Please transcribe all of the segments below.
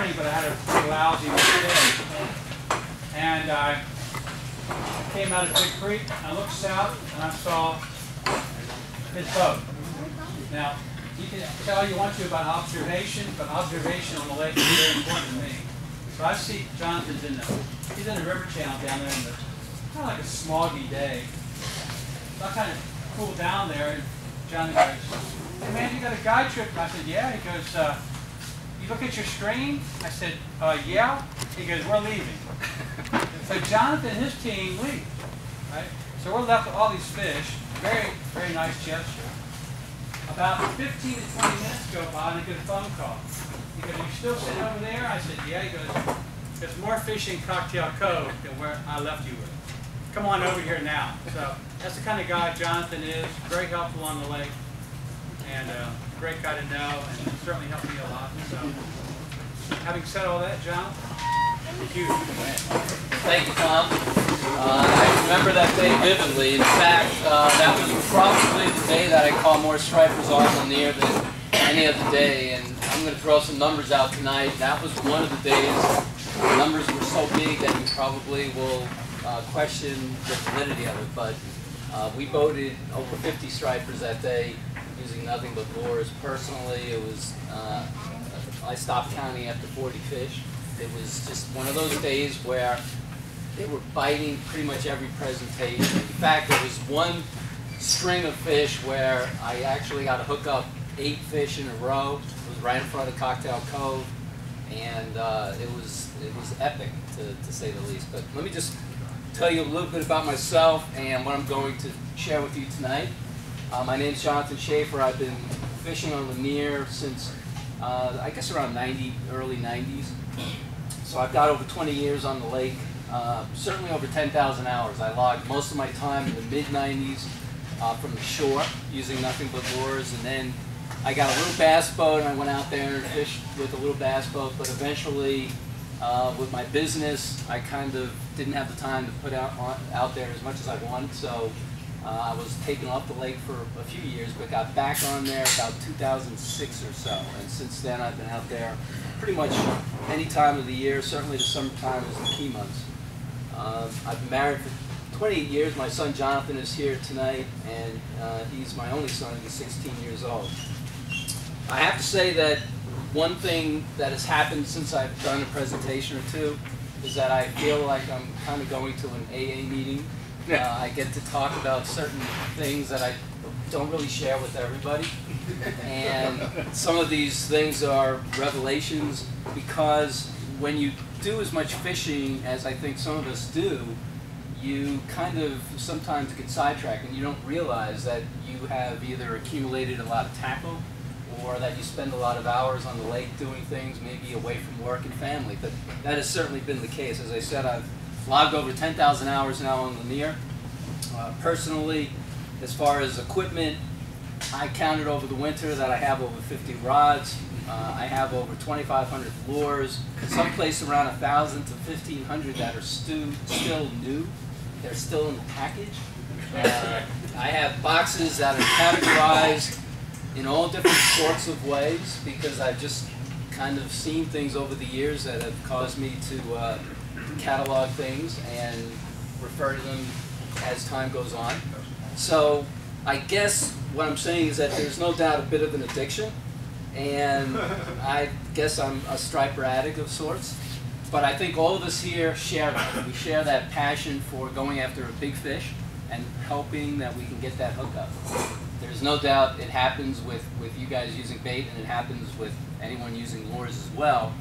morning, but I had a pretty lousy day. And I came out of Big Creek, I looked south, and I saw his boat. Now, you can tell all you want to about observation, but observation on the lake is very important to me. So I see Jonathan's he's in the river channel down there, in kind of like a smoggy day. So I kind of cooled down there, and Jonathan goes, "Hey man, you got a guide trip?" I said, "Yeah." He goes, "You look at your screen?" I said, "Yeah." He goes, "We're leaving." So Jonathan and his team leave, right? So we're left with all these fish. Very, very nice gesture. About 15 to 20 minutes go by, and I get a phone call. He goes, "Are you still sitting over there?" I said, "Yeah." He goes, "There's more fish in Cocktail Cove than where I left you with. Come on over here now." So that's the kind of guy Jonathan is. Very helpful on the lake, and great guy to know, and certainly helped me a lot. So, having said all that, Jonathan, thank you. Thank you, Tom. I remember that day vividly. In fact, that was probably the day that I caught more stripers on Lanier than any other day. And I'm going to throw some numbers out tonight. That was one of the days the numbers were so big that you probably will question the validity of it. But we boated over 50 stripers that day using nothing but lures. Personally, it was I stopped counting after 40 fish. It was just one of those days where they were biting pretty much every presentation. In fact, there was one string of fish where I actually got to hook up 8 fish in a row. It was right in front of Cocktail Cove, and it was epic, to say the least. But let me just tell you a little bit about myself and what I'm going to share with you tonight. My name's Jonathan Schaefer. I've been fishing on Lanier since I guess around early 90s. So I've got over 20 years on the lake, certainly over 10,000 hours. I logged most of my time in the mid-90s from the shore using nothing but lures, and then I got a little bass boat and I went out there and fished with a little bass boat, but eventually with my business I kind of didn't have the time to put out there as much as I wanted, so I was taken off the lake for a few years, but got back on there about 2006 or so, and since then I've been out there pretty much any time of the year. Certainly the summertime is the key months. I've been married for 28 years. My son Jonathan is here tonight, and he's my only son. He's 16 years old. I have to say that one thing that has happened since I've done a presentation or two is that I feel like I'm kind of going to an AA meeting. I get to talk about certain things that I don't really share with everybody, and some of these things are revelations, because when you do as much fishing as I think some of us do, you kind of sometimes get sidetracked and you don't realize that you have either accumulated a lot of tackle or that you spend a lot of hours on the lake doing things maybe away from work and family. But that has certainly been the case. As I said, I've logged over 10,000 hours now on Lanier. Personally, as far as equipment, I counted over the winter that I have over 50 rods. I have over 2,500 lures, someplace around 1,000 to 1,500 that are still new. They're still in the package. I have boxes that are categorized in all different sorts of ways, because I've just kind of seen things over the years that have caused me to catalog things and refer to them as time goes on. So I guess what I'm saying is that there's no doubt a bit of an addiction, and I guess I'm a striper addict of sorts. But I think all of us here share that. We share that passion for going after a big fish and hoping that we can get that hookup. There's no doubt it happens with you guys using bait, and it happens with anyone using lures as well.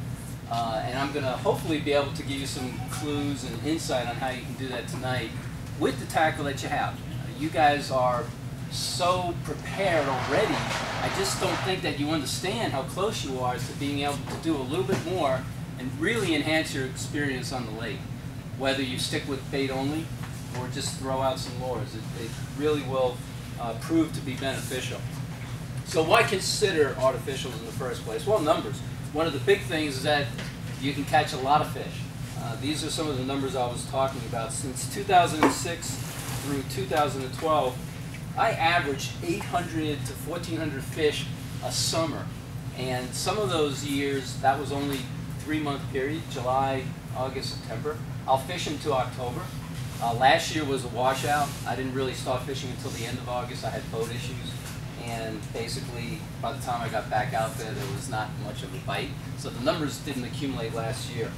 And I'm going to hopefully be able to give you some clues and insight on how you can do that tonight with the tackle that you have. You guys are so prepared already. I just don't think that you understand how close you are to being able to do a little bit more and really enhance your experience on the lake. Whether you stick with bait only or just throw out some lures, it really will prove to be beneficial. So why consider artificials in the first place? Well, numbers. One of the big things is that you can catch a lot of fish. These are some of the numbers I was talking about. Since 2006 through 2012, I averaged 800 to 1,400 fish a summer. And some of those years, that was only 3-month period, July, August, September. I'll fish into October. Last year was a washout. I didn't really start fishing until the end of August. I had boat issues, and basically by the time I got back out there, there was not much of a bite. So the numbers didn't accumulate last year.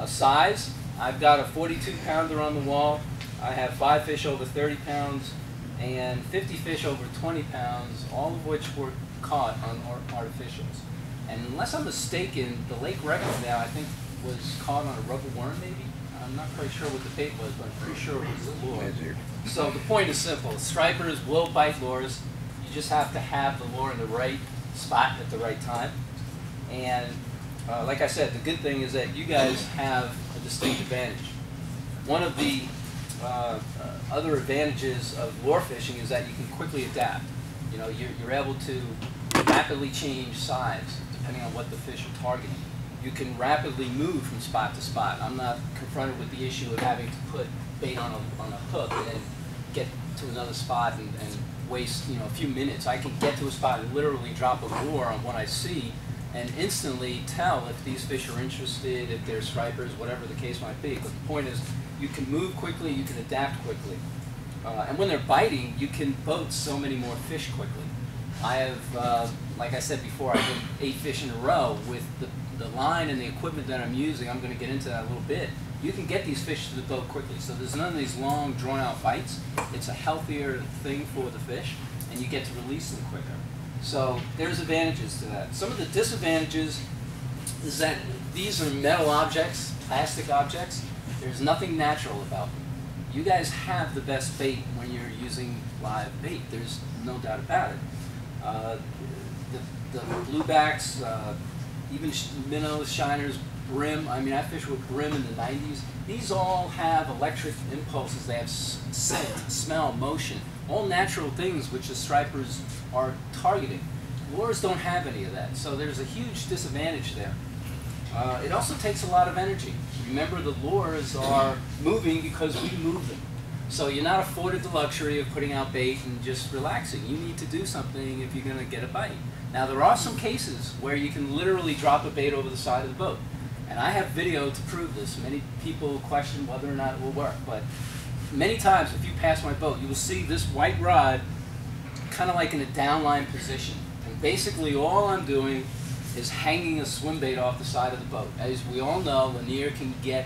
Size, I've got a 42-pounder on the wall. I have 5 fish over 30 pounds and 50 fish over 20 pounds, all of which were caught on artificials. And unless I'm mistaken, the lake record now, I think, was caught on a rubber worm maybe. I'm not quite sure what the bait was, but I'm pretty sure it was a lure. So the point is simple. Stripers will bite lures. You just have to have the lure in the right spot at the right time. And like I said, the good thing is that you guys have a distinct advantage. One of the other advantages of lure fishing is that you can quickly adapt. You know, you're able to rapidly change size depending on what the fish are targeting. You can rapidly move from spot to spot. I'm not confronted with the issue of having to put bait on a hook and then get to another spot and waste, you know, a few minutes. I can get to a spot and literally drop a lure on what I see and instantly tell if these fish are interested, if they're stripers, whatever the case might be. But the point is, you can move quickly, you can adapt quickly. And when they're biting, you can boat so many more fish quickly. I have, like I said before, I did 8 fish in a row with the line and the equipment that I'm using. I'm going to get into that a little bit. You can get these fish to the boat quickly. So there's none of these long, drawn-out bites. It's a healthier thing for the fish, and you get to release them quicker. So there's advantages to that. Some of the disadvantages is that these are metal objects, plastic objects. There's nothing natural about them. You guys have the best bait when you're using live bait. There's no doubt about it. The bluebacks, even minnows, shiners, brim. I mean, I fished with brim in the 90s. These all have electric impulses. They have scent, smell, motion, all natural things which the stripers are targeting. Lures don't have any of that, so there's a huge disadvantage there. It also takes a lot of energy. Remember, the lures are moving because we move them. So you're not afforded the luxury of putting out bait and just relaxing. You need to do something if you're going to get a bite. Now, there are some cases where you can literally drop a bait over the side of the boat. And I have video to prove this. Many people question whether or not it will work. But many times, if you pass my boat, you will see this white rod kind of like in a downline position. And basically, all I'm doing is hanging a swim bait off the side of the boat. As we all know, Lanier can get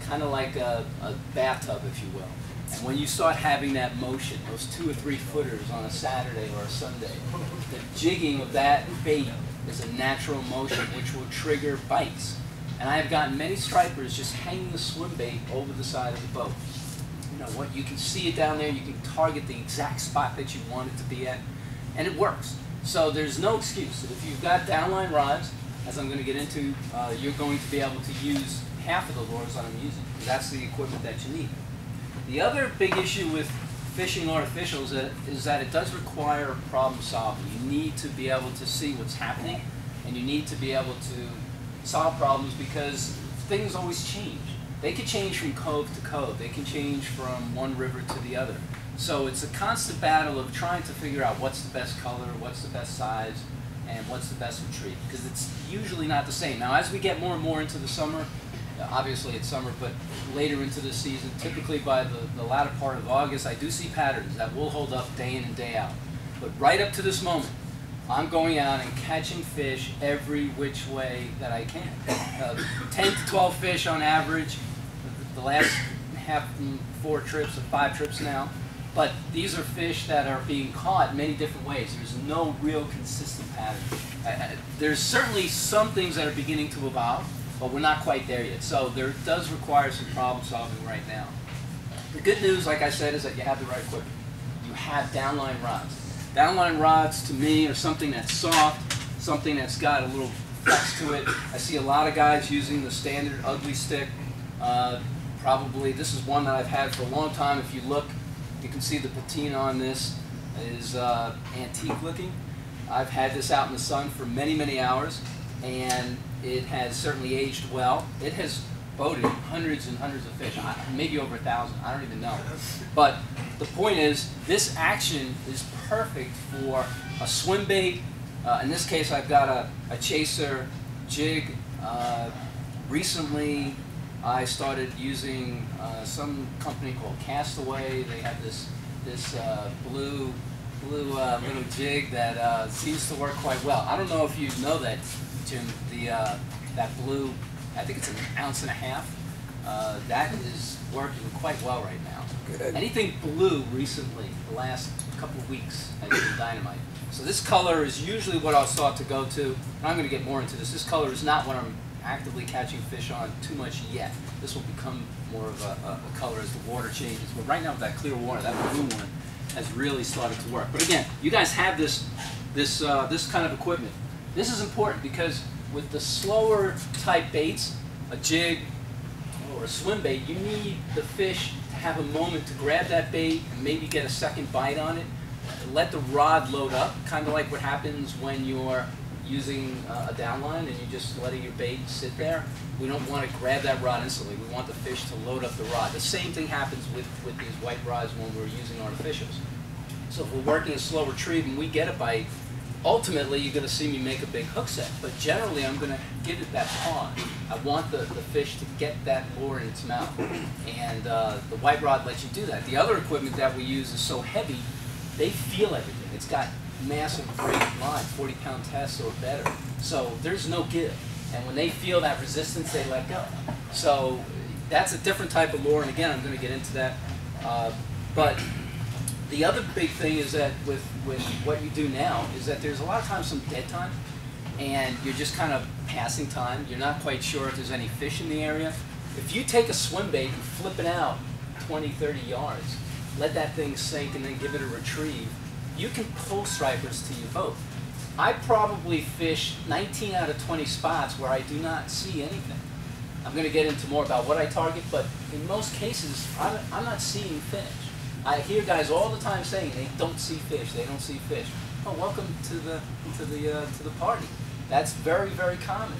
kind of like a bathtub, if you will. And when you start having that motion, those 2 or 3 footers on a Saturday or a Sunday, the jigging of that bait is a natural motion which will trigger bites. And I have gotten many stripers just hanging a swim bait over the side of the boat. You know what? You can see it down there. You can target the exact spot that you want it to be at, and it works. So there's no excuse. If you've got downline rods, as I'm going to get into, you're going to be able to use half of the lures that I'm using. That's the equipment that you need. The other big issue with fishing artificials is that it does require problem solving. You need to be able to see what's happening, and you need to be able to solve problems because things always change. They can change from cove to cove. They can change from one river to the other. So it's a constant battle of trying to figure out what's the best color, what's the best size, and what's the best retreat, because it's usually not the same. Now, as we get more and more into the summer, obviously it's summer, but later into the season, typically by the latter part of August, I do see patterns that will hold up day in and day out. But right up to this moment, I'm going out and catching fish every which way that I can. 10 to 12 fish on average, the last 4 trips or 5 trips now. But these are fish that are being caught many different ways. There's no real consistent pattern. There's certainly some things that are beginning to evolve, but we're not quite there yet. So there does require some problem solving right now. The good news, like I said, is that you have the right equipment. You have downline rods. Downline rods, to me, are something that's soft, something that's got a little flex to it. I see a lot of guys using the standard ugly stick. Probably, this is one that I've had for a long time. If you look, you can see the patina on this is antique looking. I've had this out in the sun for many, many hours, and it has certainly aged well. It has boated hundreds and hundreds of fish, maybe over 1,000, I don't even know. But the point is, this action is perfect for a swim bait. In this case, I've got a chaser jig Recently, I started using some company called Castaway. They have this blue little jig that seems to work quite well. I don't know if you know that, Jim. That blue, I think it's 1.5 ounces. That is working quite well right now. Good. Anything blue recently, the last couple of weeks, has been dynamite. So this color is usually what I'll start to go to. And I'm going to get more into this. This color is not what I'm actively catching fish on too much yet. This will become more of a color as the water changes. But right now with that clear water, that blue one has really started to work. But again, you guys have this kind of equipment. This is important because with the slower type baits, a jig or a swim bait, you need the fish to have a moment to grab that bait and maybe get a second bite on it. Let the rod load up, kind of like what happens when you're using a downline and you're just letting your bait sit there. We don't want to grab that rod instantly. We want the fish to load up the rod. The same thing happens with these white rods when we're using artificials. So if we're working a slow retrieve and we get a bite, ultimately you're going to see me make a big hook set. But generally I'm going to give it that pause. I want the fish to get that lure in its mouth. And the white rod lets you do that. The other equipment that we use is so heavy, they feel everything. It's got massive braided line, 40-pound tests or better. So there's no give. And when they feel that resistance, they let go. So that's a different type of lure, and again, I'm going to get into that. But the other big thing is that with what you do now is that there's a lot of times some dead time, and you're just kind of passing time. You're not quite sure if there's any fish in the area. If you take a swim bait and flip it out 20, 30 yards, let that thing sink and then give it a retrieve, you can pull stripers to your boat. I probably fish 19 out of 20 spots where I do not see anything. I'm going to get into more about what I target, but in most cases, I'm not seeing fish. I hear guys all the time saying they don't see fish, they don't see fish. Oh, welcome to the party. That's very, very common.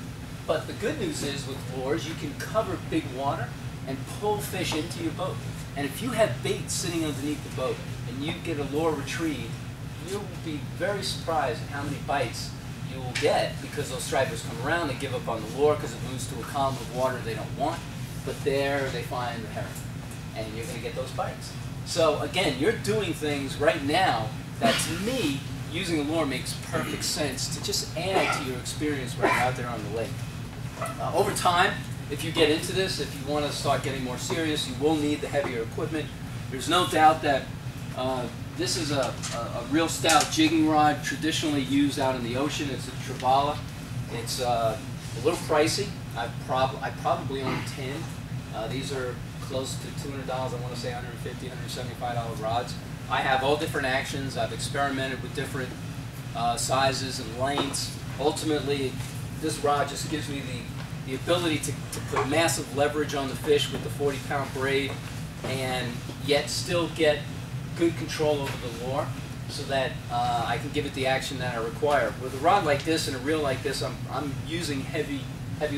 But the good news is with lures, you can cover big water and pull fish into your boat. And if you have bait sitting underneath the boat and you get a lure retrieved, you'll be very surprised at how many bites you will get because those stripers come around, they give up on the lure because it moves to a column of water they don't want, but there they find the herring, and you're going to get those bites. So again, you're doing things right now that to me, using a lure makes perfect sense to just add to your experience when you're out there on the lake. Over time, if you get into this, if you want to start getting more serious, you will need the heavier equipment. There's no doubt that this is a real stout jigging rod traditionally used out in the ocean. It's a Trevally. It's a little pricey. I probably own 10. These are close to $200. I want to say $150, $175 rods. I have all different actions. I've experimented with different sizes and lengths. Ultimately, this rod just gives me the ability to put massive leverage on the fish with the 40-pound braid and yet still get good control over the lure so that I can give it the action that I require. With a rod like this and a reel like this, I'm using heavy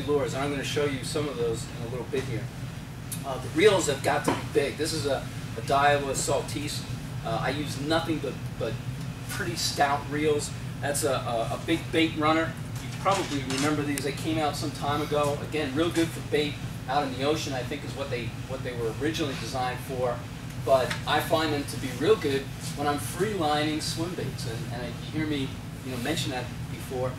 lures, and I'm going to show you some of those in a little bit here. The reels have got to be big. This is a Daiwa Saltise. I use nothing but pretty stout reels. That's a big bait runner. You probably remember these. They came out some time ago. Again, real good for bait out in the ocean, I think is what they were originally designed for. But I find them to be real good when I'm free lining swim baits. And you hear me mention that before.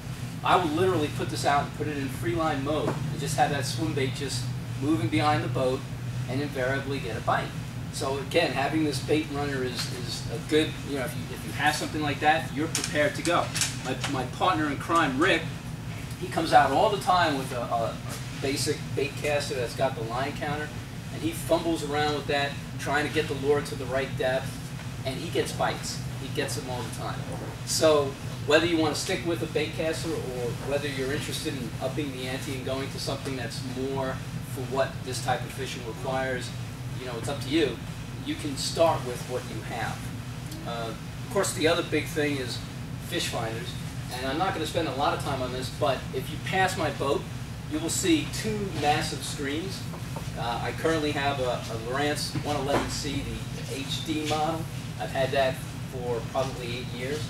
I will literally put this out and put it in free line mode and just have that swim bait just moving behind the boat and invariably get a bite. So again, having this bait runner is a good, if you have something like that, you're prepared to go. My partner in crime, Rick, he comes out all the time with a basic bait caster that's got the line counter, and he fumbles around with that, trying to get the lure to the right depth, and he gets bites. He gets them all the time. So whether you want to stick with a bait caster or whether you're interested in upping the ante and going to something that's more for what this type of fishing requires, it's up to you. You can start with what you have. Of course, the other big thing is fish finders. And I'm not going to spend a lot of time on this, but if you pass my boat, you will see two massive screens. I currently have a Lowrance 111C, the HD model. I've had that for probably 8 years.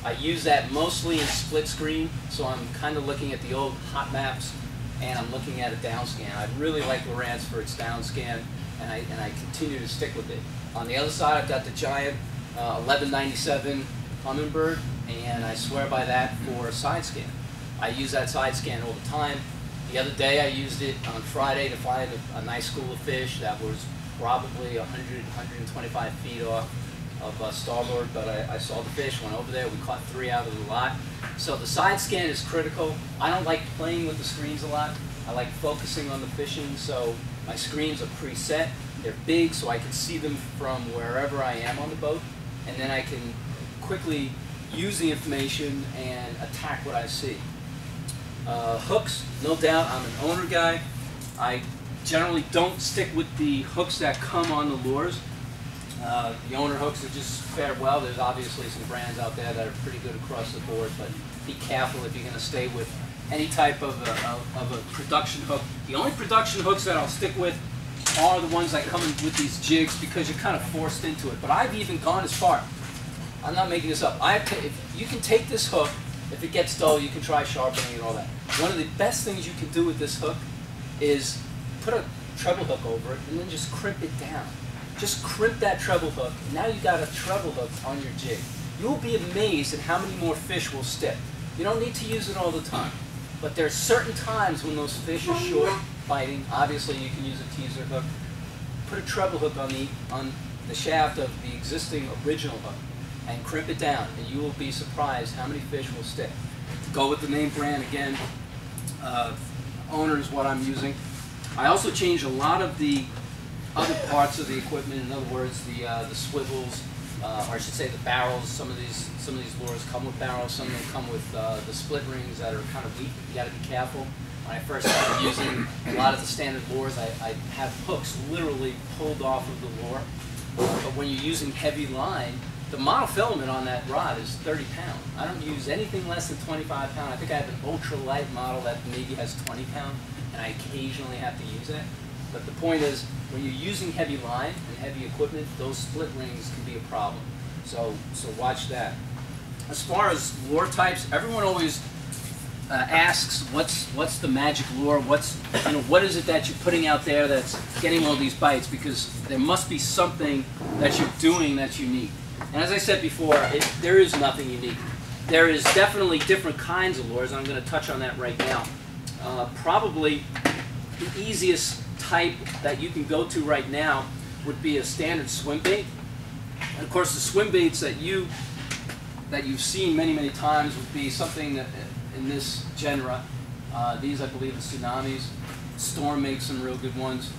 I use that mostly in split screen, so I'm kind of looking at the old Hot Maps and I'm looking at a down scan. I really like Lowrance for its down scan, and I continue to stick with it. On the other side, I've got the giant 1197 Humminbird, and I swear by that for side scan. I use that side scan all the time. The other day I used it on Friday to find a nice school of fish that was probably 100, 125 feet off of starboard, but I saw the fish, went over there, we caught 3 out of the lot. So the side scan is critical. I don't like playing with the screens a lot. I like focusing on the fishing, so my screens are preset. They're big, so I can see them from wherever I am on the boat, and then I can quickly use the information and attack what I see. Hooks, no doubt, I'm an owner guy. I generally don't stick with the hooks that come on the lures. The owner hooks are just fare well. There's obviously some brands out there that are pretty good across the board, but be careful if you're going to stay with any type of a production hook. The only production hooks that I'll stick with are the ones that come in with these jigs, because you're kind of forced into it. But I've even gone as far. I'm not making this up. If you can take this hook, if it gets dull, you can try sharpening and all that. One of the best things you can do with this hook is put a treble hook over it and then just crimp it down. Just crimp that treble hook, and now you got a treble hook on your jig. You'll be amazed at how many more fish will stick. You don't need to use it all the time, but there's certain times when those fish are short, biting. Obviously, you can use a teaser hook. Put a treble hook on the shaft of the existing original hook and crimp it down, and you will be surprised how many fish will stick. Go with the name brand again. Owner is what I'm using. I also changed a lot of the other parts of the equipment. In other words, the swivels, or I should say the barrels. Some of these lures come with barrels. Some of them come with the split rings that are kind of weak. You got to be careful. When I first started using a lot of the standard lures, I have hooks literally pulled off of the lure. But when you're using heavy line, the monofilament on that rod is 30 pounds. I don't use anything less than 25 pounds. I think I have an ultralight model that maybe has 20 pounds, and I occasionally have to use it. But the point is, when you're using heavy line and heavy equipment, those split rings can be a problem. So watch that. As far as lure types, everyone always asks, what's the magic lure? What is it that you're putting out there that's getting all these bites? Because there must be something that you're doing that's unique. And as I said before, there is nothing unique. There is definitely different kinds of lures. I'm going to touch on that right now. Probably the easiest type that you can go to right now would be a standard swim bait. And of course, the swim baits that you've seen many times would be something that, in this genre. These, I believe, are Tsunamis. Storm makes some real good ones.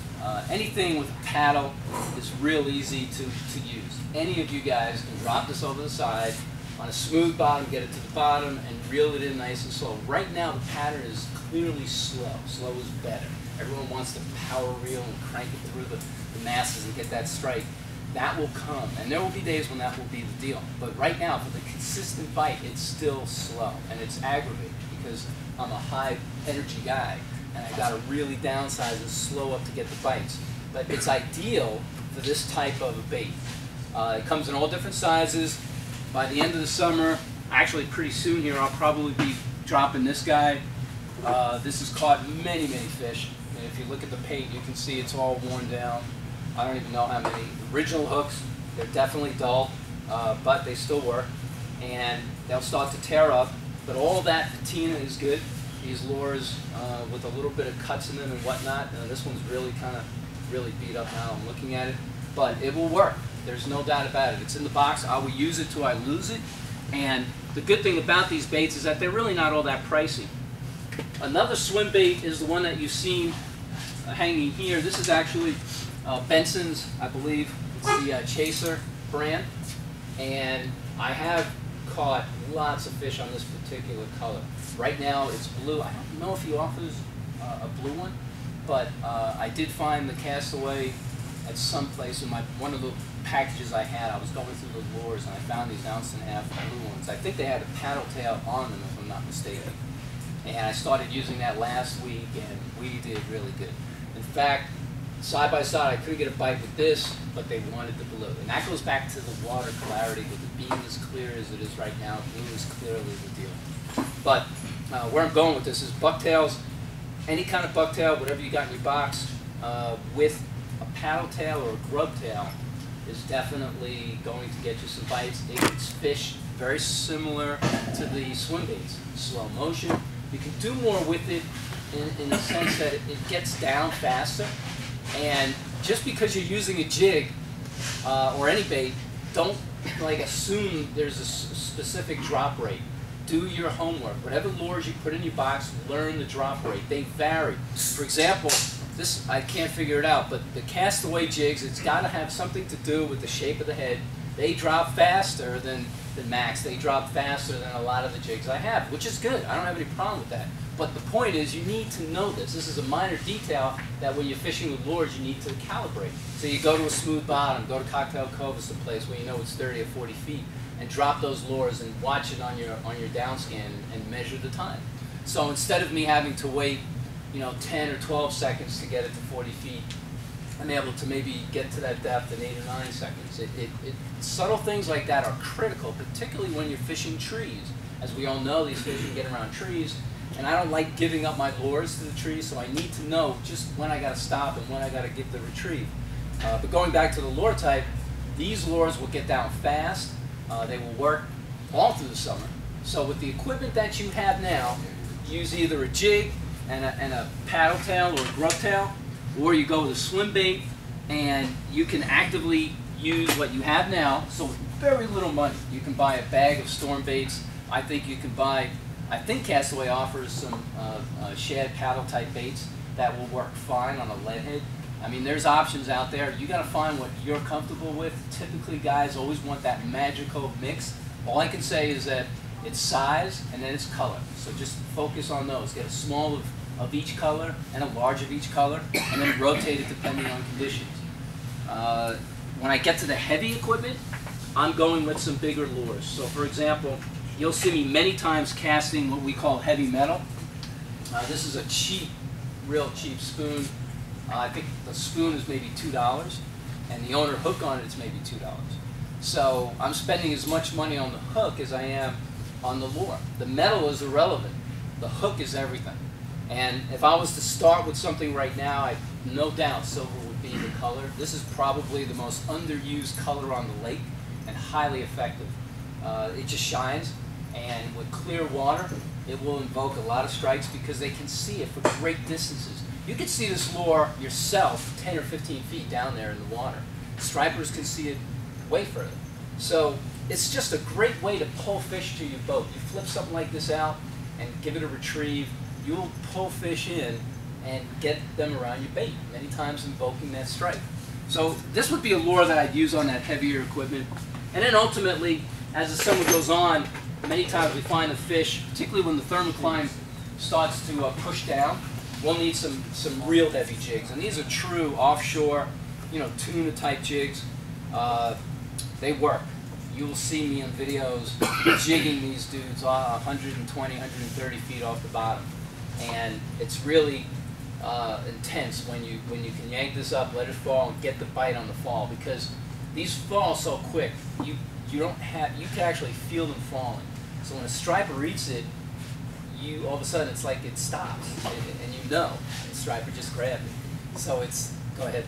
Anything with a paddle is real easy to use. Any of you guys can drop this over the side on a smooth bottom, get it to the bottom, and reel it in nice and slow. Right now, the pattern is clearly slow. Slow is better. Everyone wants to power reel and crank it through the masses and get that strike. That will come, and there will be days when that will be the deal. But right now, for the consistent bite, it's still slow, and it's aggravating because I'm a high energy guy, and I got to really downsize and slow up to get the bites. But it's ideal for this type of a bait. It comes in all different sizes. By the end of the summer, actually pretty soon here, I'll probably be dropping this guy. This has caught many fish. And if you look at the paint, you can see it's all worn down. I don't even know how many. Original hooks, they're definitely dull, but they still work. And they'll start to tear up. But all that patina is good. These lures with a little bit of cuts in them and whatnot. This one's really really beat up now. I'm looking at it. But it will work. There's no doubt about it. It's in the box. I will use it till I lose it. And the good thing about these baits is that they're really not all that pricey. Another swim bait is the one that you've seen hanging here. This is actually Benson's, I believe. It's the Chaser brand. And I have caught lots of fish on this particular color. Right now it's blue. I don't know if he offers a blue one, but I did find the Castaway at some place in one of the packages I had. I was going through the lures and I found these 1.5 ounce blue ones. I think they had a paddle tail on them, if I'm not mistaken. And I started using that last week, and we did really good. In fact, side by side, I couldn't get a bite with this, but they wanted the blue. And that goes back to the water clarity. With the beam as clear as it is right now, blue is clearly the deal. But where I'm going with this is bucktails. any kind of bucktail, whatever you got in your box, with a paddle tail or a grub tail is definitely going to get you some bites. It's fish very similar to the swim baits, slow motion. You can do more with it in the sense that it gets down faster. And just because you're using a jig or any bait, don't assume there's a specific drop rate. Do your homework. Whatever lures you put in your box, learn the drop rate. They vary. For example, this, I can't figure it out, but the castaway jigs, it's got to have something to do with the shape of the head. They drop faster than Max. They drop faster than a lot of the jigs I have, which is good. I don't have any problem with that. But the point is, you need to know this. This is a minor detail that when you're fishing with lures, you need to calibrate. So you go to a smooth bottom, go to Cocktail Cove, it's a place where you know it's 30 or 40 feet, and drop those lures and watch it on your down scan and measure the time. So instead of me having to wait, 10 or 12 seconds to get it to 40 feet, I'm able to maybe get to that depth in 8 or 9 seconds. Subtle things like that are critical, particularly when you're fishing trees. As we all know, these fish can get around trees, and I don't like giving up my lures to the trees, so I need to know just when I got to stop and when I got to give the retrieve. But going back to the lure type, these lures will get down fast. They will work all through the summer. So with the equipment that you have now, use either a jig and a paddle tail or a grub tail, or you go with a swim bait, and you can actively use what you have now. So with very little money, you can buy a bag of storm baits. I think Castaway offers some shad paddle type baits that will work fine on a lead head. I mean, there's options out there. You got to find what you're comfortable with. Typically, guys always want that magical mix. All I can say is that it's size and then it's color. So just focus on those. Get a small of each color and a large of each color, and then rotate it depending on conditions. When I get to the heavy equipment, I'm going with some bigger lures. So for example, you'll see me many times casting what we call heavy metal. This is a cheap, real cheap spoon. I think the spoon is maybe $2, and the owner hook on it is maybe $2. So I'm spending as much money on the hook as I am on the lure. The metal is irrelevant. The hook is everything. And if I was to start with something right now, no doubt silver would be the color. This is probably the most underused color on the lake and highly effective. It just shines, and with clear water, it will invoke a lot of strikes because they can see it for great distances. You can see this lure yourself 10 or 15 feet down there in the water. Stripers can see it way further. So it's just a great way to pull fish to your boat. You flip something like this out and give it a retrieve, you'll pull fish in and get them around your bait, many times invoking that strike. So this would be a lure that I'd use on that heavier equipment. And then ultimately, as the summer goes on, many times we find the fish, particularly when the thermocline starts to push down, we'll need some real heavy jigs. And these are true offshore, tuna type jigs. They work. You will see me in videos jigging these dudes 120, 130 feet off the bottom. And it's really intense when you can yank this up, let it fall, and get the bite on the fall, because these fall so quick. You can actually feel them falling. So when a striper eats it, all of a sudden it's like it stops, and the striper just grabbed it. So go ahead.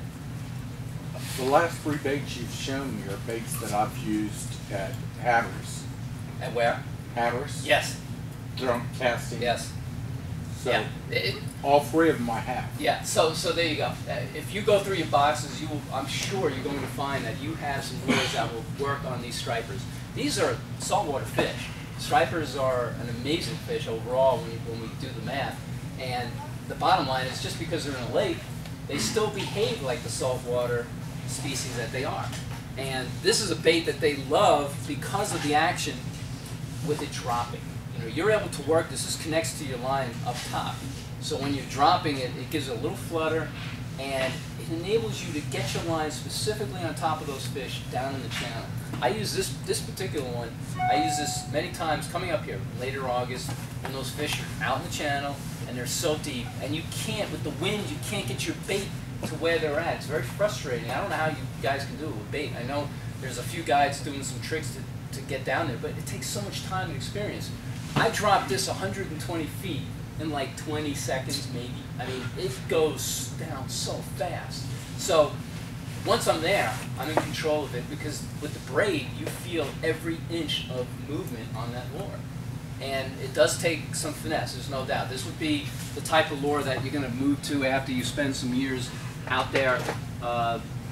The last three baits you've shown me are baits that I've used at Hatteras. At where? Hatteras. Yes. Drunk casting. Yes. So yeah. All three of them I have. Yeah. So there you go. If you go through your boxes, I'm sure you're going to find that you have some lures that will work on these stripers. These are saltwater fish. Stripers are an amazing fish overall when we do the math. And the bottom line is, just because they're in a lake, they still behave like the saltwater species that they are. And this is a bait that they love because of the action with it dropping. You're able to work this. This connects to your line up top. So when you're dropping it, it gives it a little flutter, and it enables you to get your line specifically on top of those fish down in the channel. I use this particular one. I use this many times coming up here, later August, when those fish are out in the channel and they're so deep, and you can't, with the wind, you can't get your bait to where they're at. It's very frustrating. I don't know how you guys can do it with bait. I know there's a few guys doing some tricks to get down there, but it takes so much time and experience. I dropped this 120 feet in like 20 seconds maybe. I mean, it goes down so fast. So once I'm there, I'm in control of it, because with the braid, you feel every inch of movement on that lure. And it does take some finesse, there's no doubt. This would be the type of lure that you're going to move to after you spend some years out there,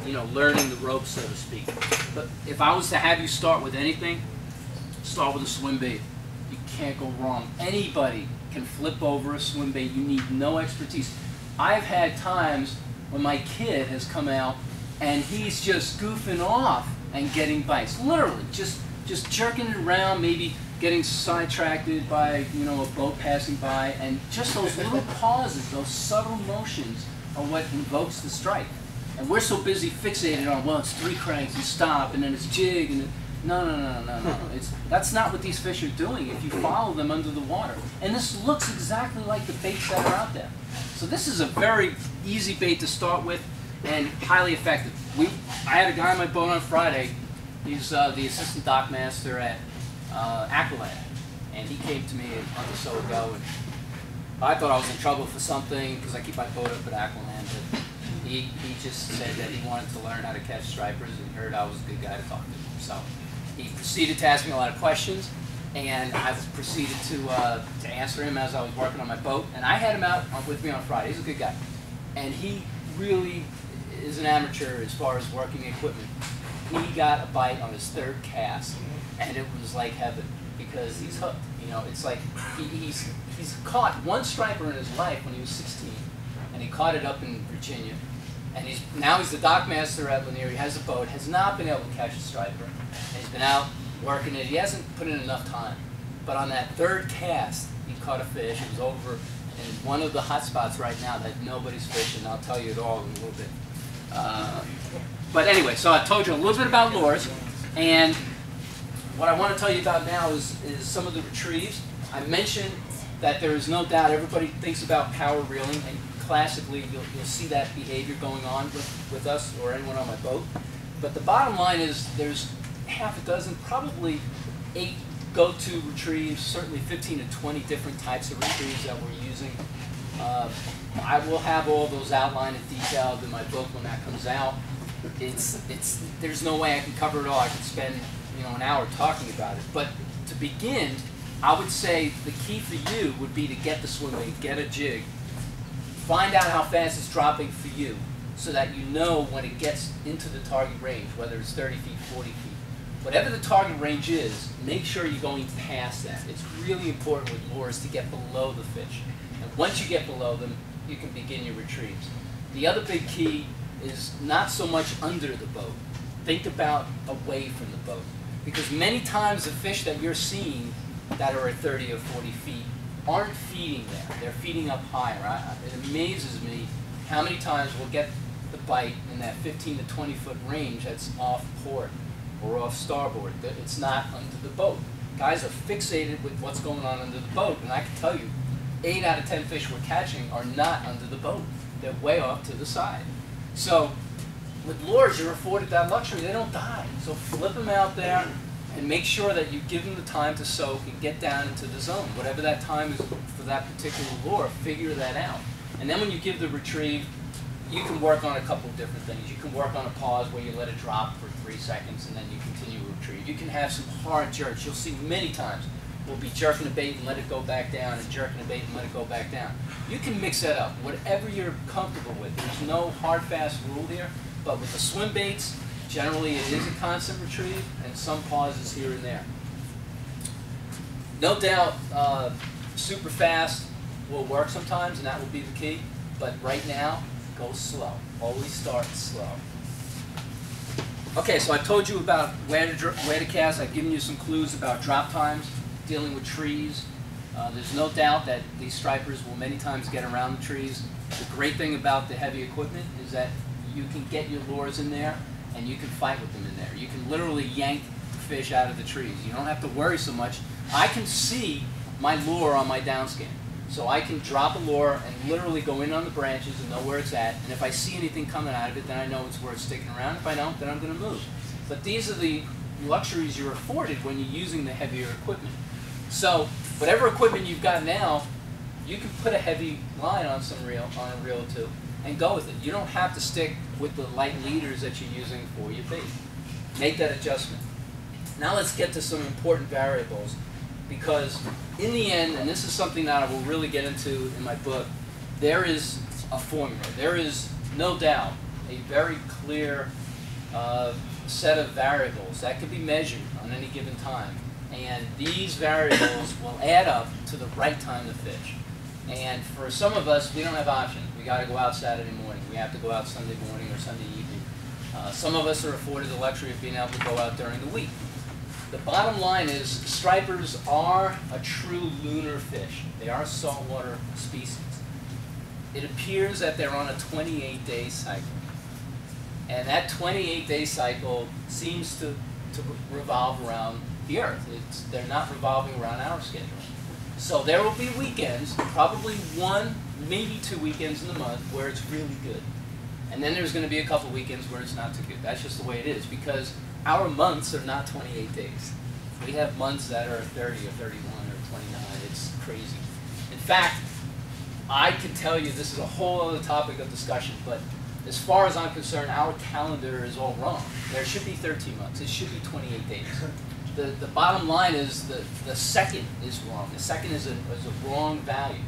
you know, learning the ropes, so to speak. But if I was to have you start with anything, start with a swim bait. You can't go wrong. Anybody can flip over a swim bait. You need no expertise. I've had times when my kid has come out and he's just goofing off and getting bites. Literally, just jerking it around, maybe getting sidetracked by, you know, a boat passing by, and just those little pauses, those subtle motions are what invokes the strike. And we're so busy fixated on, well, it's 3 cranks, you stop, and then it's jig, and no. That's not what these fish are doing if you follow them under the water. And this looks exactly like the baits that are out there. So this is a very easy bait to start with and highly effective. I had a guy on my boat on Friday. He's the assistant dock master at Lake Lanier, and he came to me a month or so ago, and I thought I was in trouble for something because I keep my boat up at Lake Lanier, but he just said that he wanted to learn how to catch stripers and heard I was a good guy to talk to. So he proceeded to ask me a lot of questions, and I proceeded to answer him as I was working on my boat. And I had him out with me on Friday. He's a good guy, and he really is an amateur as far as working equipment. He got a bite on his 3rd cast, and it was like heaven, because he's hooked. You know, it's like he's caught one striper in his life when he was 16, and he caught it up in Virginia. And now he's the dock master at Lanier. He has a boat, has not been able to catch a striper, and he's been out working it. He hasn't put in enough time, but on that 3rd cast, he caught a fish. It was over in one of the hot spots right now that nobody's fishing. I'll tell you it all in a little bit. But anyway, so I told you a little bit about lures, and what I want to tell you about now is some of the retrieves. I mentioned that there is no doubt everybody thinks about power reeling, and classically you'll see that behavior going on with us or anyone on my boat. But the bottom line is there's half a dozen, probably 8 go-to retrieves, certainly 15 to 20 different types of retrieves that we're using. I will have all those outlined and detailed in my book when that comes out. There's no way I can cover it all. I could spend, you know, an hour talking about it. But to begin, I would say the key for you would be to get the swim bait, get a jig, find out how fast it's dropping for you, so that you know when it gets into the target range, whether it's 30 feet, 40 feet. Whatever the target range is, make sure you're going past that. It's really important with lures to get below the fish. And once you get below them, you can begin your retrieves. The other big key is not so much under the boat. Think about away from the boat. Because many times the fish that you're seeing that are at 30 or 40 feet aren't feeding there. They're feeding up higher. It amazes me how many times we'll get the bite in that 15 to 20 foot range that's off port or off starboard. It's not under the boat. Guys are fixated with what's going on under the boat, and I can tell you, 8 out of 10 fish we're catching are not under the boat. They're way off to the side. So with lures, you're afforded that luxury. They don't die. So flip them out there and make sure that you give them the time to soak and get down into the zone. Whatever that time is for that particular lure, figure that out. And then when you give the retrieve, you can work on a couple of different things. You can work on a pause where you let it drop for 3 seconds and then you continue to retrieve. You can have some hard jerks. You'll see many times we'll be jerking a bait and let it go back down, and jerking a bait and let it go back down. You can mix that up, whatever you're comfortable with. There's no hard, fast rule here, but with the swim baits, generally it is a constant retrieve and some pauses here and there. No doubt, super fast will work sometimes, and that will be the key, but right now, go slow. Always start slow. Okay, so I told you about where to cast. I've given you some clues about drop times, dealing with trees. There's no doubt that these stripers will many times get around the trees. The great thing about the heavy equipment is that you can get your lures in there and you can fight with them in there. You can literally yank the fish out of the trees. You don't have to worry so much. I can see my lure on my downscan. So I can drop a lure and literally go in on the branches and know where it's at. And if I see anything coming out of it, then I know it's worth sticking around. If I don't, then I'm going to move. But these are the luxuries you're afforded when you're using the heavier equipment. So whatever equipment you've got now, You can put a heavy line on a reel or two and go with it. You don't have to stick with the light leaders that you're using for your bait. Make that adjustment. Now let's get to some important variables, because in the end, and this is something that I will really get into in my book, there is a formula. There is no doubt a very clear set of variables that can be measured on any given time. And these variables will add up to the right time to fish. And for some of us, we don't have options. We got to go out Saturday morning. We have to go out Sunday morning or Sunday evening. Some of us are afforded the luxury of being able to go out during the week. The bottom line is stripers are a true lunar fish. They are a saltwater species. It appears that they're on a 28-day cycle. And that 28-day cycle seems to revolve around the Earth. They're not revolving around our schedule. So there will be weekends, probably one, maybe 2 weekends in the month where it's really good. And then there's going to be a couple weekends where it's not too good. That's just the way it is, because our months are not 28 days. We have months that are 30 or 31 or 29. It's crazy. In fact, I can tell you this is a whole other topic of discussion, but as far as I'm concerned, our calendar is all wrong. There should be 13 months. It should be 28 days. The bottom line is the second is wrong. The second is a wrong value.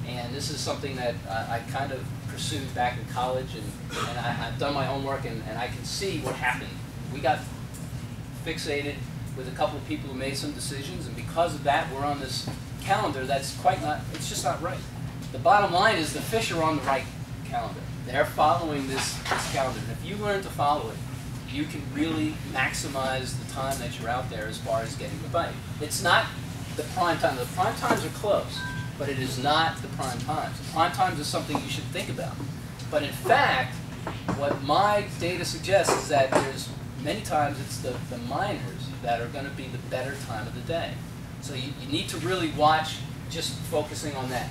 And this is something that I kind of pursued back in college, and I've done my homework, and I can see what happened. We got fixated with a couple of people who made some decisions, and because of that, we're on this calendar that's it's just not right. The bottom line is the fish are on the right calendar. They're following this calendar. And if you learn to follow it, you can really maximize the time that you're out there as far as getting the bite. It's not the prime time. The prime times are close, but it is not the prime times. The prime times is something you should think about. But in fact, what my data suggests is that there's many times it's the minors that are going to be the better time of the day. So you need to really watch just focusing on that.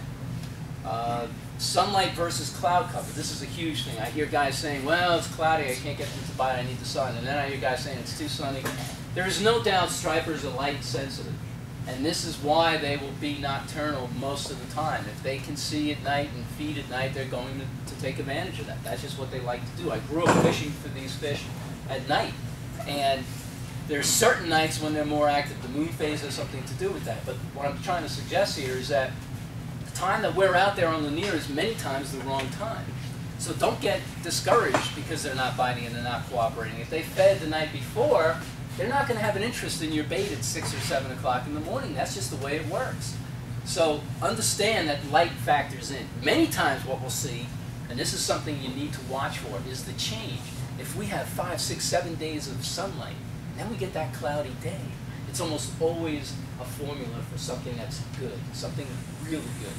Sunlight versus cloud cover. This is a huge thing. I hear guys saying, well, it's cloudy, I can't get them to bite, I need the sun. And then I hear guys saying it's too sunny. There is no doubt stripers are light sensitive. And this is why they will be nocturnal most of the time. If they can see at night and feed at night, they're going to take advantage of that. That's just what they like to do. I grew up fishing for these fish at night. And there's certain nights when they're more active. The moon phase has something to do with that. But what I'm trying to suggest here is that the time that we're out there on Lanier is many times the wrong time. So don't get discouraged because they're not biting and they're not cooperating. If they fed the night before, they're not going to have an interest in your bait at 6 or 7 o'clock in the morning. That's just the way it works. So understand that light factors in. Many times what we'll see, and this is something you need to watch for, is the change. If we have 5, 6, 7 days of sunlight, then we get that cloudy day. It's almost always a formula for something that's good, something really good.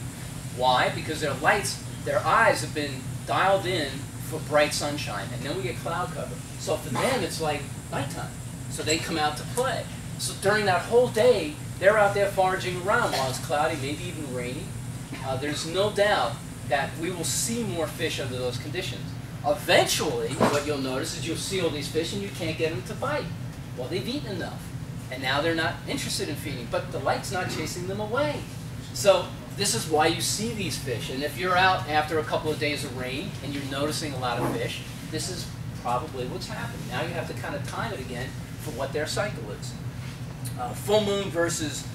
Why? Because their eyes have been dialed in for bright sunshine, and then we get cloud cover. So for them, it's like nighttime. So they come out to play. So during that whole day, they're out there foraging around while it's cloudy, maybe even rainy. There's no doubt that we will see more fish under those conditions. Eventually, what you'll notice is you'll see all these fish and you can't get them to bite. Well, they've eaten enough. And now they're not interested in feeding, but the light's not chasing them away. So this is why you see these fish. And if you're out after a couple of days of rain and you're noticing a lot of fish, this is probably what's happening. Now you have to kind of time it again for what their cycle is. Full moon versus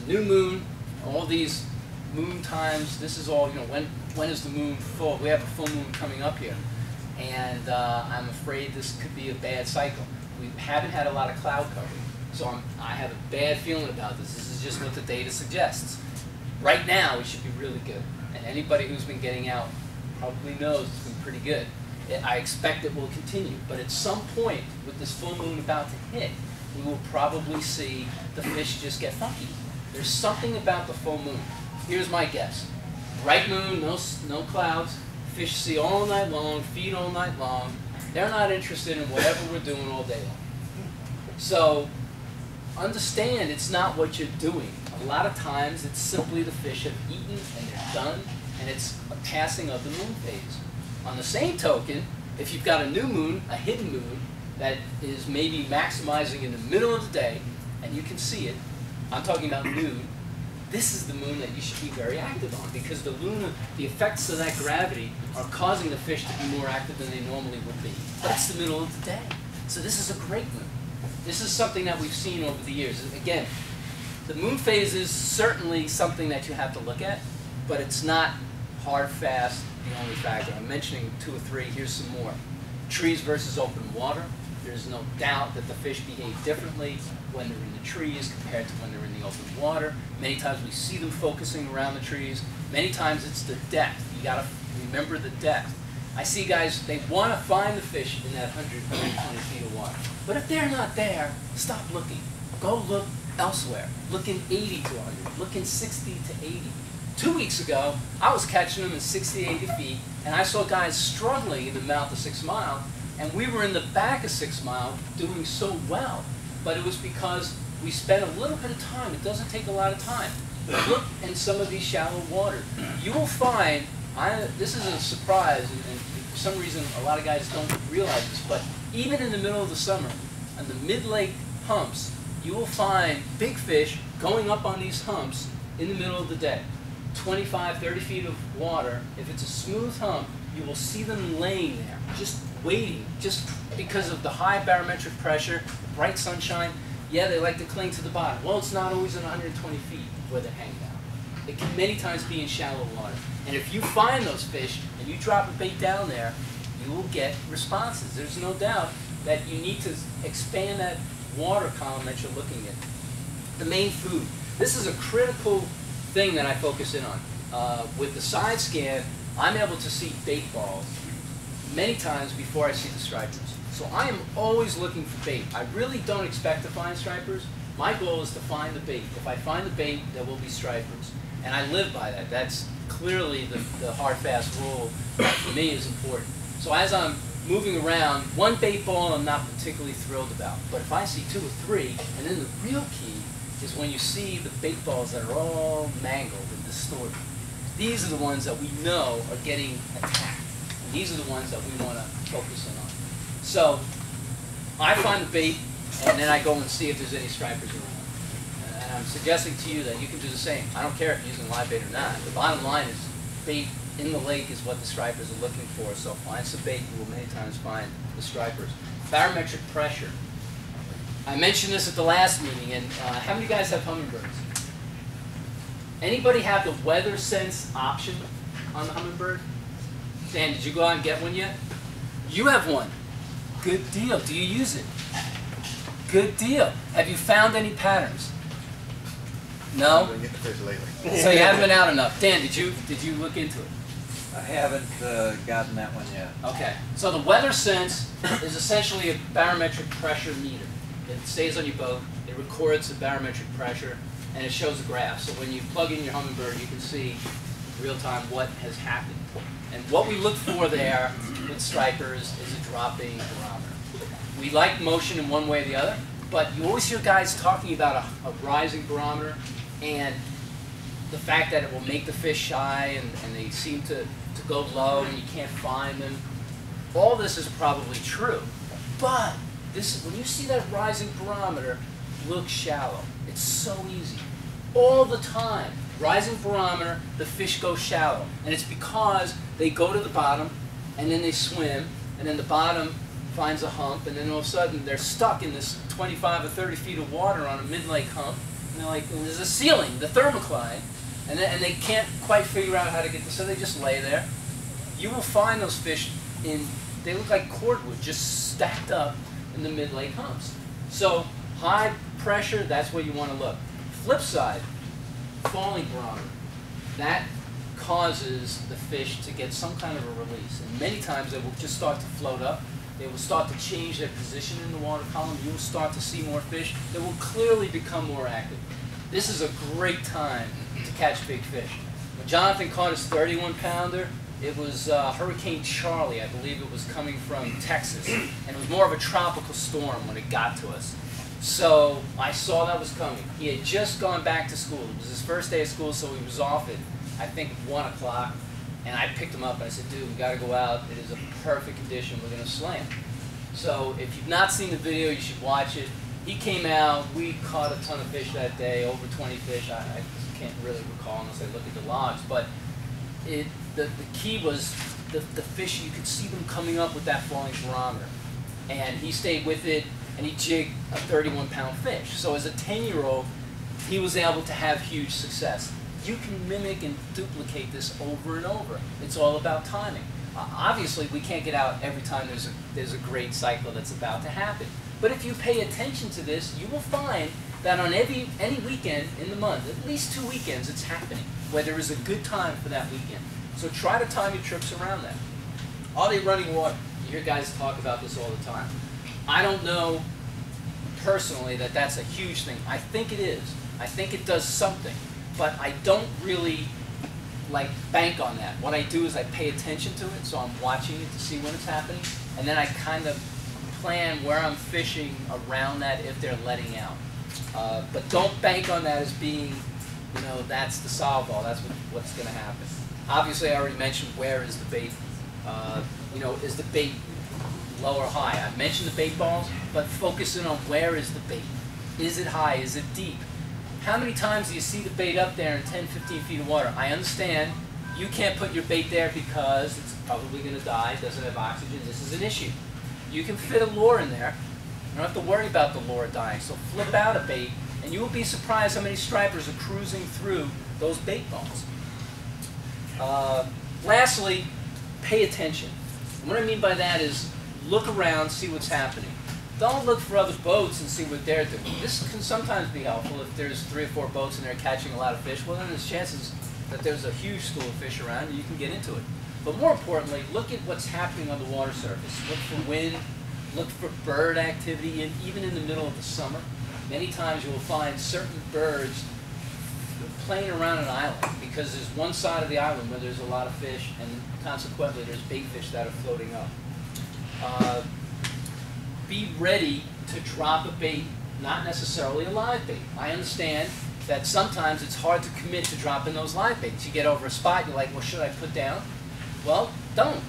new moon, all these moon times, this is all, when is the moon full? We have a full moon coming up here. And I'm afraid this could be a bad cycle. We haven't had a lot of cloud cover. So I have a bad feeling about this. This is just what the data suggests. Right now, we should be really good. And anybody who's been getting out probably knows it's been pretty good. I expect it will continue. But at some point, with this full moon about to hit, we will probably see the fish just get funky. There's something about the full moon. Here's my guess. Bright moon, no clouds. Fish see all night long, feed all night long. They're not interested in whatever we're doing all day long. So understand it's not what you're doing. A lot of times it's simply the fish have eaten and they're done, and it's a passing of the moon phase. On the same token, if you've got a new moon, a hidden moon, that is maybe maximizing in the middle of the day, and you can see it, I'm talking about noon, this is the moon that you should be very active on, because the effects of that gravity are causing the fish to be more active than they normally would be. But it's the middle of the day. So this is a great moon. This is something that we've seen over the years. Again, the moon phase is certainly something that you have to look at, but it's not hard, fast, the only factor. I'm mentioning 2 or 3. Here's some more. Trees versus open water. There's no doubt that the fish behave differently when they're in the trees compared to when they're in the open water. Many times we see them focusing around the trees. Many times it's the depth. You got to remember the depth. I see guys, they want to find the fish in that 100, 120 feet of water. But if they're not there, stop looking. Go look elsewhere. Look in 80 to 100. Look in 60 to 80. 2 weeks ago, I was catching them in 60, 80 feet, and I saw guys struggling in the mouth of 6 Mile, and we were in the back of 6 Mile doing so well. But it was because we spent a little bit of time. It doesn't take a lot of time. Look in some of these shallow waters. You will find, this is a surprise, and for some reason a lot of guys don't realize this, but even in the middle of the summer, on the mid-lake humps, you will find big fish going up on these humps in the middle of the day. 25, 30 feet of water, if it's a smooth hump, you will see them laying there, just waiting, just because of the high barometric pressure, bright sunshine. Yeah, they like to cling to the bottom. Well, it's not always in 120 feet where they hang down. It can many times be in shallow water. And if you find those fish and you drop a bait down there, you will get responses. There's no doubt that you need to expand that water column that you're looking at. The main food. This is a critical thing that I focus in on. With the side scan, I'm able to see bait balls many times before I see the stripers. So I am always looking for bait. I really don't expect to find stripers. My goal is to find the bait. If I find the bait, there will be stripers. And I live by that. That's clearly the hard, fast rule that for me is important. So as I'm moving around, one bait ball I'm not particularly thrilled about. But if I see 2 or 3, and then the real key is when you see the bait balls that are all mangled and distorted. These are the ones that we know are getting attacked. And these are the ones that we want to focus in on. So I find the bait, and then I go and see if there's any stripers around. And I'm suggesting to you that you can do the same. I don't care if you're using live bait or not. The bottom line is bait in the lake is what the stripers are looking for. So find some bait, you will many times find the stripers. Barometric pressure. I mentioned this at the last meeting, and how many guys have hummingbirds? Anybody have the weather sense option on the hummingbird? Dan, did you go out and get one yet? You have one. Good deal. Do you use it? Good deal. Have you found any patterns? No? I've been getting fish lately. So you haven't been out enough. Dan, did you look into it? I haven't gotten that one yet. Okay. So the weather sense is essentially a barometric pressure meter. It stays on your boat, it records the barometric pressure, and it shows a graph. So when you plug in your hummingbird, you can see in real time what has happened. And what we look for there with stripers is a dropping barometer. We like motion in one way or the other, but you always hear guys talking about a rising barometer and the fact that it will make the fish shy and they seem to go low and you can't find them. All this is probably true, but when you see that rising barometer, look shallow. It's so easy. All the time, rising barometer, the fish go shallow. And it's because they go to the bottom, and then they swim, and then the bottom finds a hump, and then all of a sudden they're stuck in this 25 or 30 feet of water on a mid-lake hump, and they're like, and there's a ceiling, the thermocline, and they can't quite figure out how to get this, so they just lay there. You will find those fish they look like cordwood, just stacked up in the mid-lake humps. So high pressure, that's where you want to look. Flip side, falling barometer. That causes the fish to get some kind of a release. And many times they will just start to float up. They will start to change their position in the water column. You will start to see more fish. They will clearly become more active. This is a great time to catch big fish. When Jonathan caught his 31-pounder, it was Hurricane Charlie, I believe it was coming from Texas. And it was more of a tropical storm when it got to us. So I saw that was coming. He had just gone back to school. It was his first day of school, so he was off at, I think, 1 o'clock. And I picked him up and I said, dude, we got to go out. It is a perfect condition. We're going to slam. So if you've not seen the video, you should watch it. He came out. We caught a ton of fish that day, over 20 fish. I can't really recall unless I look at the logs. But the key was the fish, you could see them coming up with that falling barometer. And he stayed with it, and he jigged a 31-pound fish. So as a 10-year-old, he was able to have huge success. You can mimic and duplicate this over and over. It's all about timing. Obviously, we can't get out every time there's a great cycle that's about to happen. But if you pay attention to this, you will find that on any weekend in the month, at least 2 weekends, it's happening, where there is a good time for that weekend. So try to time your trips around that. Are they running water? You hear guys talk about this all the time. I don't know personally that that's a huge thing. I think it is. I think it does something. But I don't really bank on that. What I do is I pay attention to it, so I'm watching it to see when it's happening, and then I kind of plan where I'm fishing around that if they're letting out. But don't bank on that as being, that's the solve all. That's what's going to happen. Obviously, I already mentioned where is the bait. Is the bait low or high? I mentioned the bait balls, but focus in on where is the bait. Is it high? Is it deep? How many times do you see the bait up there in 10, 15 feet of water? I understand you can't put your bait there because it's probably going to die, doesn't have oxygen. This is an issue. You can fit a lure in there. You don't have to worry about the lure dying. So flip out a bait, and you will be surprised how many stripers are cruising through those bait balls. Lastly, pay attention. And what I mean by that is look around, see what's happening. Don't look for other boats and see what they're doing. This can sometimes be helpful if there's 3 or 4 boats and they're catching a lot of fish. Well, then there's chances that there's a huge school of fish around and you can get into it. But more importantly, look at what's happening on the water surface. Look for wind, look for bird activity, and even in the middle of the summer, many times you will find certain birds playing around an island because there's one side of the island where there's a lot of fish, and consequently there's bait fish that are floating up. Be ready to drop a bait, not necessarily a live bait. I understand that sometimes it's hard to commit to dropping those live baits. You get over a spot, you're like, well, should I put down? Well, don't.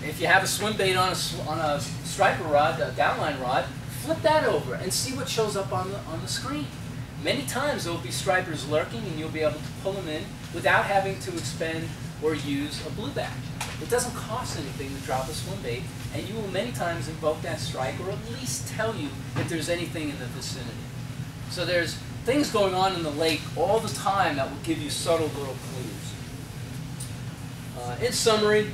If you have a swim bait on a striper rod, a downline rod, flip that over and see what shows up on the screen. Many times there will be stripers lurking and you'll be able to pull them in without having to expend or use a blueback. It doesn't cost anything to drop a swim bait, and you will many times invoke that strike or at least tell you if there's anything in the vicinity. So there's things going on in the lake all the time that will give you subtle little clues. In summary,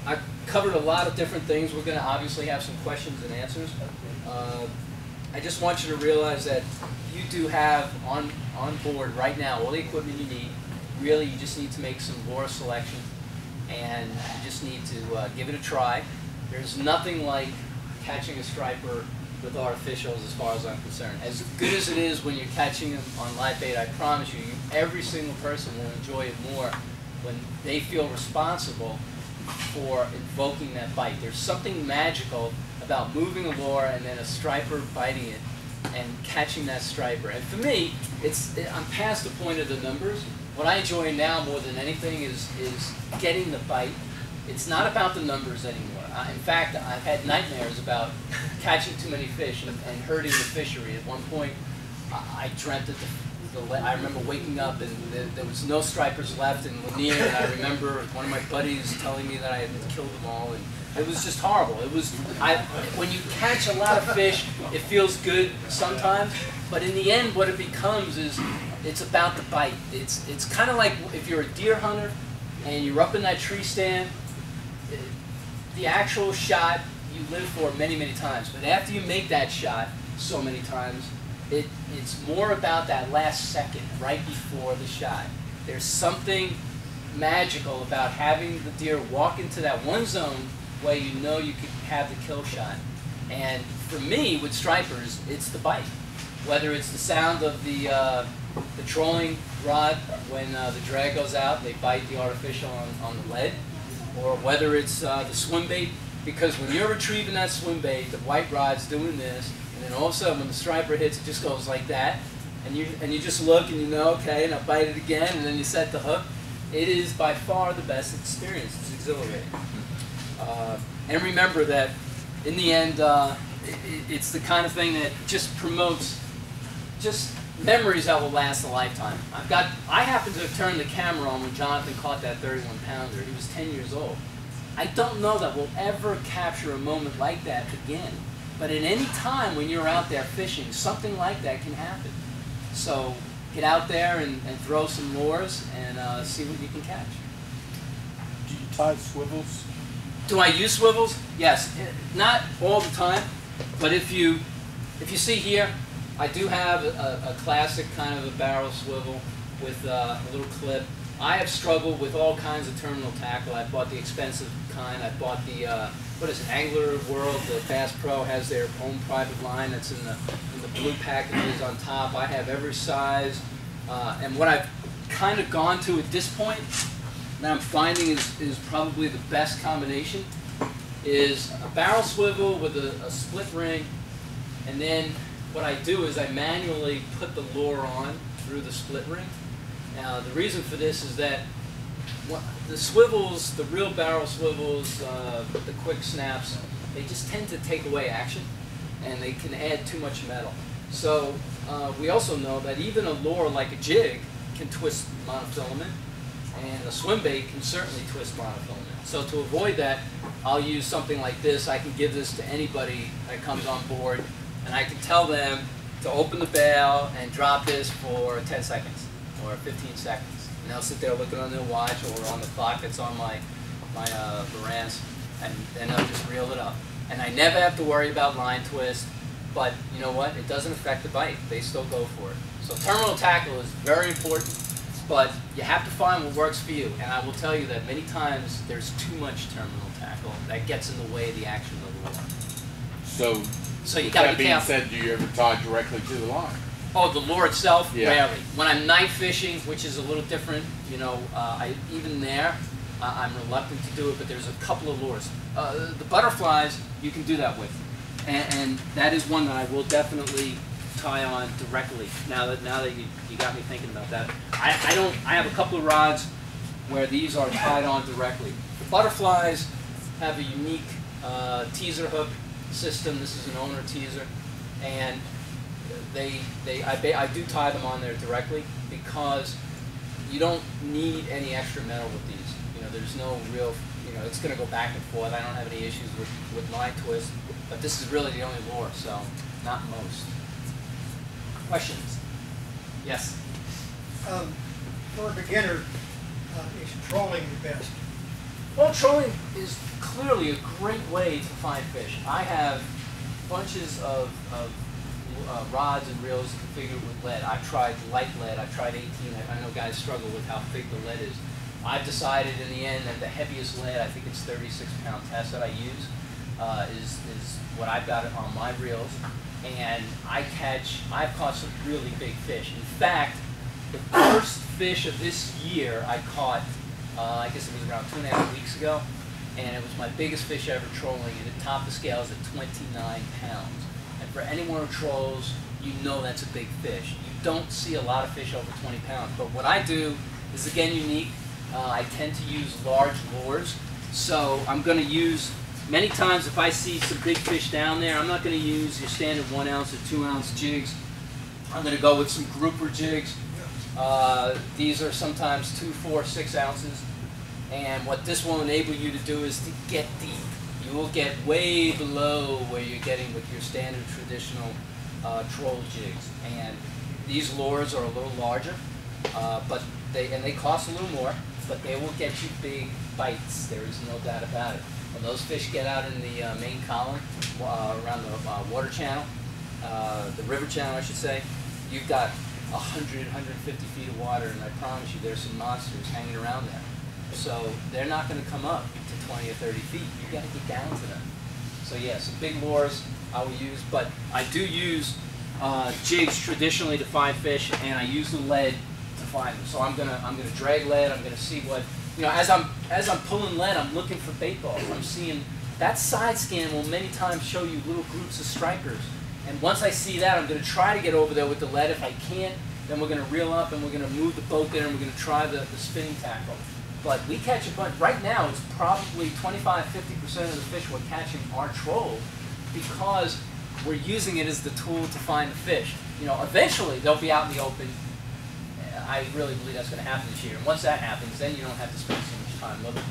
I covered a lot of different things. We're going to obviously have some questions and answers. I just want you to realize that you do have on board right now all the equipment you need. Really, you just need to make some lure selection, and you just need to give it a try. There's nothing like catching a striper with artificials as far as I'm concerned. As good as it is when you're catching them on live bait, I promise you, every single person will enjoy it more when they feel responsible for invoking that bite. There's something magical about moving a lure and then a striper biting it and catching that striper. And for me, I'm past the point of the numbers. What I enjoy now more than anything is getting the bite. It's not about the numbers anymore. In fact, I've had nightmares about catching too many fish and hurting the fishery. At one point, I dreamt that I remember waking up and there was no stripers left in Lanier, and I remember one of my buddies telling me that I had killed them all, and it was just horrible. When you catch a lot of fish, it feels good sometimes, but in the end, what it becomes is it's about the bite. It's kind of like if you're a deer hunter and you're up in that tree stand, the actual shot you live for many, many times. But after you make that shot so many times, it's more about that last second right before the shot. There's something magical about having the deer walk into that one zone where you know you could have the kill shot. And for me, with stripers, it's the bite. Whether it's the sound of the trolling rod when the drag goes out, they bite the artificial on the lead, or whether it's the swim bait, because when you're retrieving that swim bait, the white rod's doing this, and then all of a sudden when the striper hits, it just goes like that, and you just look and you know, okay, and I bite it again, and then you set the hook. It is by far the best experience. It's exhilarating. And remember that in the end, it's the kind of thing that just promotes just memories that will last a lifetime. I happened to have turned the camera on when Jonathan caught that 31-pounder. He was 10 years old. I don't know that we'll ever capture a moment like that again. But at any time when you're out there fishing, something like that can happen. So get out there and throw some lures and see what you can catch. Do you tie swivels? Do I use swivels? Yes. Not all the time, but if you see here, I do have a classic kind of a barrel swivel with a little clip. I have struggled with all kinds of terminal tackle. I bought the expensive kind. I bought the, what is it, Angler World, the Bass Pro has their own private line that's in the blue packages on top. I have every size. And what I've kind of gone to at this point, that I'm finding is probably the best combination, is a barrel swivel with a split ring, and then what I do is I manually put the lure on through the split ring. Now the reason for this is that the swivels, the real barrel swivels, the quick snaps, they just tend to take away action and they can add too much metal. So we also know that even a lure like a jig can twist monofilament, and a swim bait can certainly twist monofilament. So to avoid that, I'll use something like this. I can give this to anybody that comes on board, and I can tell them to open the bail and drop this for 10 seconds or 15 seconds. And they'll sit there looking on their watch or on the clock that's on my Marantz, and then they'll just reel it up. And I never have to worry about line twist, but you know what? It doesn't affect the bite. They still go for it. So terminal tackle is very important, but you have to find what works for you. And I will tell you that many times there's too much terminal tackle that gets in the way of the action of the lure. So you got to be careful. That being said, do you ever tie directly to the line? Oh, the lure itself? Yeah. Rarely. When I'm night fishing, which is a little different, you know, even there, I'm reluctant to do it, but there's a couple of lures. The butterflies, you can do that with. And that is one that I will definitely tie on directly. Now that you got me thinking about that, I have a couple of rods where these are tied on directly. The butterflies have a unique teaser hook system. This is an owner teaser, and I do tie them on there directly because you don't need any extra metal with these. You know, there's no real, you know, it's going to go back and forth. I don't have any issues with line twist, but this is really the only lure, so not most. Questions? Yes? For a beginner, is trolling the best? Well, trolling is clearly a great way to find fish. I have bunches of rods and reels configured with lead. I've tried light lead. I've tried 18. I know guys struggle with how thick the lead is. I've decided in the end that the heaviest lead, I think it's 36-pound test that I use, is what I've got on my reels. And I've caught some really big fish. In fact, the first fish of this year I caught, I guess it was around 2.5 weeks ago, and it was my biggest fish ever trolling, and it topped the scales at 29 pounds. And for anyone who trolls, you know that's a big fish. You don't see a lot of fish over 20 pounds, but what I do is again unique. I tend to use large lures, so I'm going to use, many times if I see some big fish down there, I'm not going to use your standard 1 ounce or 2 ounce jigs. I'm going to go with some grouper jigs. These are sometimes 2, 4, 6 ounces. And what this will enable you to do is to get deep. You will get way below where you're getting with your standard traditional troll jigs. And these lures are a little larger, but they cost a little more, but they will get you big bites. There is no doubt about it. When those fish get out in the main column, around the water channel, the river channel I should say, you've got 100, 150 feet of water, and I promise you there's some monsters hanging around there. So they're not going to come up to 20 or 30 feet. You've got to get down to them. So yeah, some big lures I will use, but I do use jigs traditionally to find fish, and I use the lead to find them. So I'm gonna drag lead. I'm gonna see what, you know, as I'm pulling lead, I'm looking for bait balls. I'm seeing that side scan will many times show you little groups of stripers. And once I see that, I'm going to try to get over there with the lead. If I can't, then we're going to reel up and we're going to move the boat there and we're going to try the spinning tackle. But we catch a bunch. Right now, it's probably 25–50% of the fish we're catching are trolls because we're using it as the tool to find the fish. you know, eventually they'll be out in the open. I really believe that's going to happen this year. And once that happens, then you don't have to spend so much time looking.